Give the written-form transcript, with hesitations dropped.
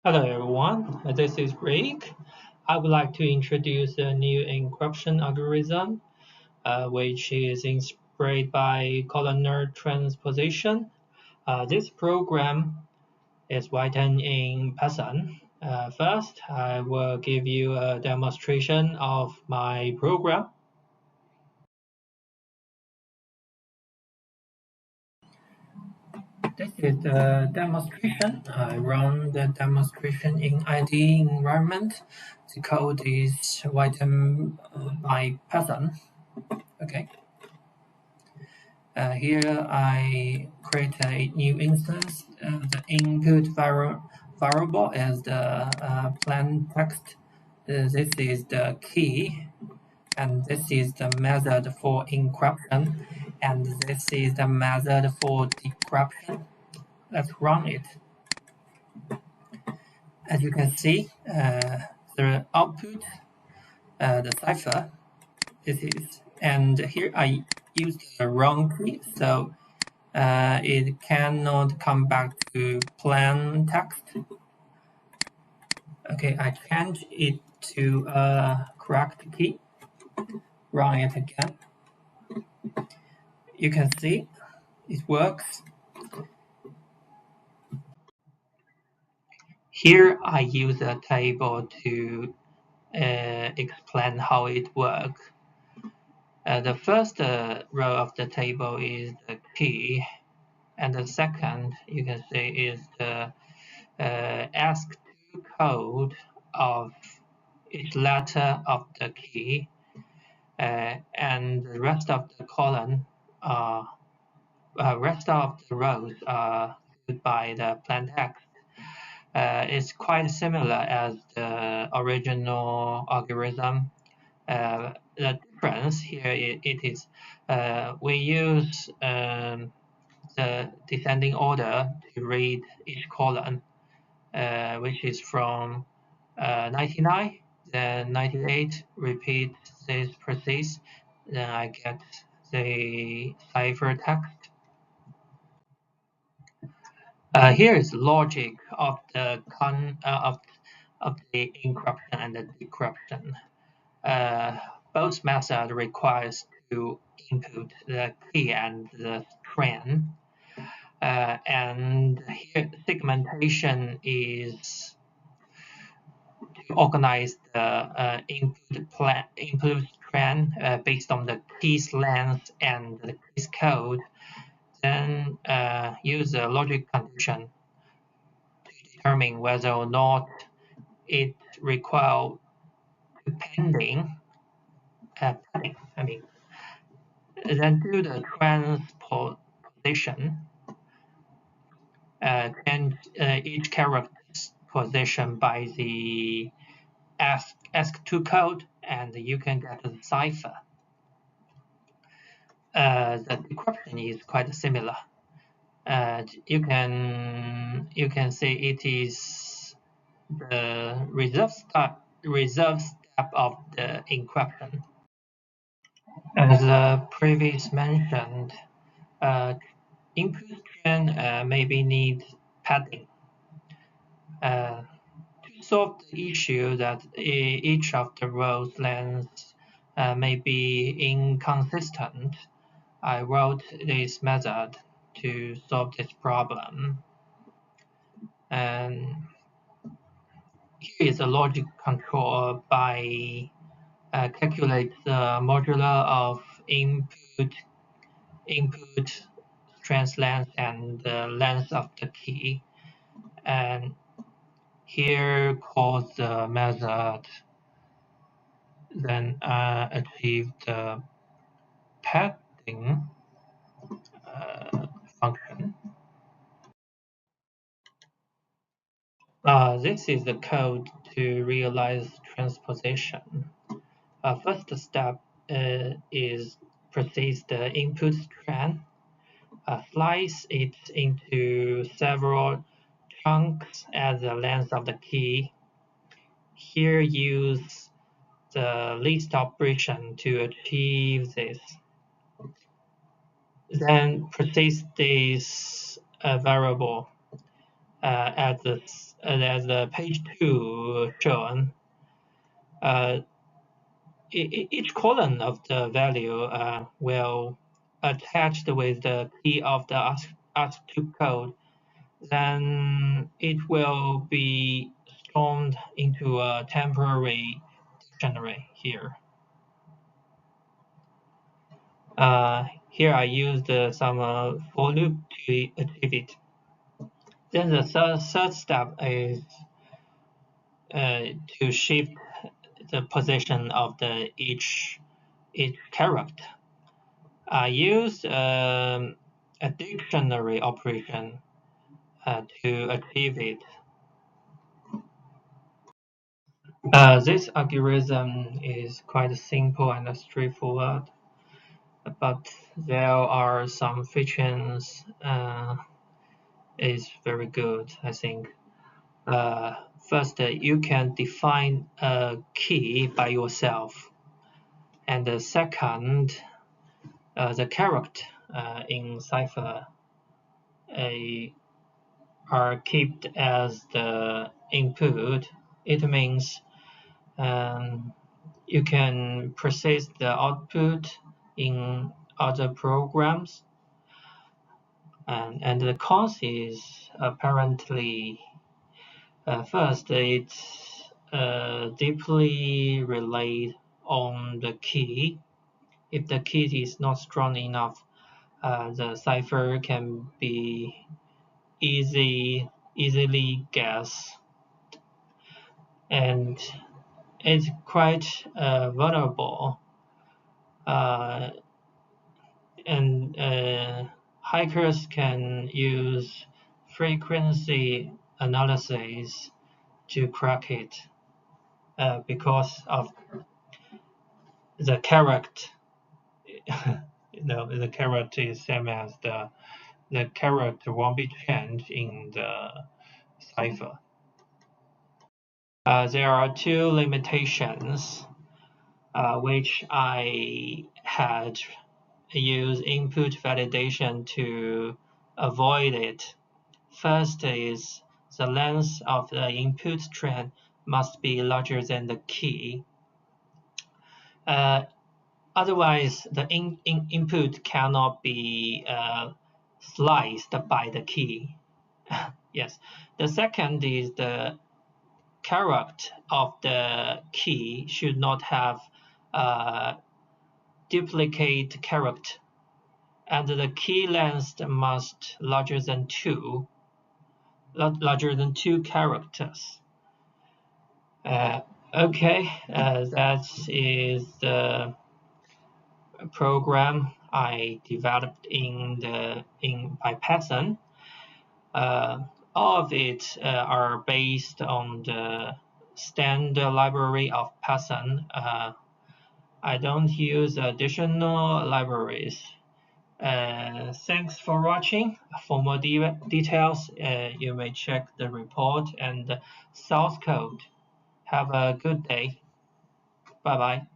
Hello everyone, this is Rick. I would like to introduce a new encryption algorithm, which is inspired by collinear transposition. This program is written in Python. First, I will give you a demonstration of my program. This is the demonstration. I run the demonstration in IDE environment. The code is written by Python. Okay. Here I create a new instance. The input variable is the plain text. This is the key, and this is the method for encryption, and this is the method for decryption. Let's run it. As you can see, the output, the cipher, this is, and here I used the wrong key, so it cannot come back to plain text. Okay, I change it to a correct key. Run it again. You can see it works. Here I use a table to explain how it works. The first row of the table is the key, and the second you can see is the ask-to code of each letter of the key, and the rest of the column, rest of the rows are filled by the plain text. It's quite similar as the original algorithm. The difference here it is we use the descending order to read each column, which is from 99, then 98, repeat this process, then I get the cipher text. Here is logic of the encryption and the decryption. Uh, both methods requires to input the key and the string. And here segmentation is to organize the input string based on the key's length and the key's code. Then use a logic condition to determine whether or not it requires pending padding. Then do the transposition, change each character's position by the ask to code, and you can get the cipher. The decryption is quite similar. You can see it is the reserve step of the encryption. As previous mentioned, input string maybe need padding. To solve the issue that each of the rows lengths may be inconsistent, I wrote this method to solve this problem. And here is a logic control by calculate the modular of input strings length and the length of the key. And here calls the method, then achieve the padding function. This is the code to realize transposition. First step is process the input string, slice it into several chunks as the length of the key. Here use the list operation to achieve this. Then process this variable as as the page 2 shown, each column of the value will attached with the key of the ask2 code. Then it will be stored into a temporary dictionary here. Here I used some for loop to achieve it. Then the third step is to shift the position of each character. I use a dictionary operation to achieve it. This algorithm is quite simple and straightforward, but there are some features is very good, I think. First, you can define a key by yourself, and the second, the character in cipher are kept as the input. It means you can process the output in other programs, and the cause is apparently first it's deeply relied on the key. If the key is not strong enough, the cipher can be easily guessed, and it's quite vulnerable. And hackers can use frequency analysis to crack it because of the character. The character is same as the character won't be changed in the cipher. There are two limitations which I had used input validation to avoid it. First is the length of the input string must be larger than the key. Otherwise, the input cannot be sliced by the key. Yes. The second is the character of the key should not have duplicate character, and the key length must larger than two characters. Okay, that is the program I developed by Python. All of it are based on the standard library of Python. I don't use additional libraries. Thanks for watching. For more details, you may check the report and source code. Have a good day. Bye bye.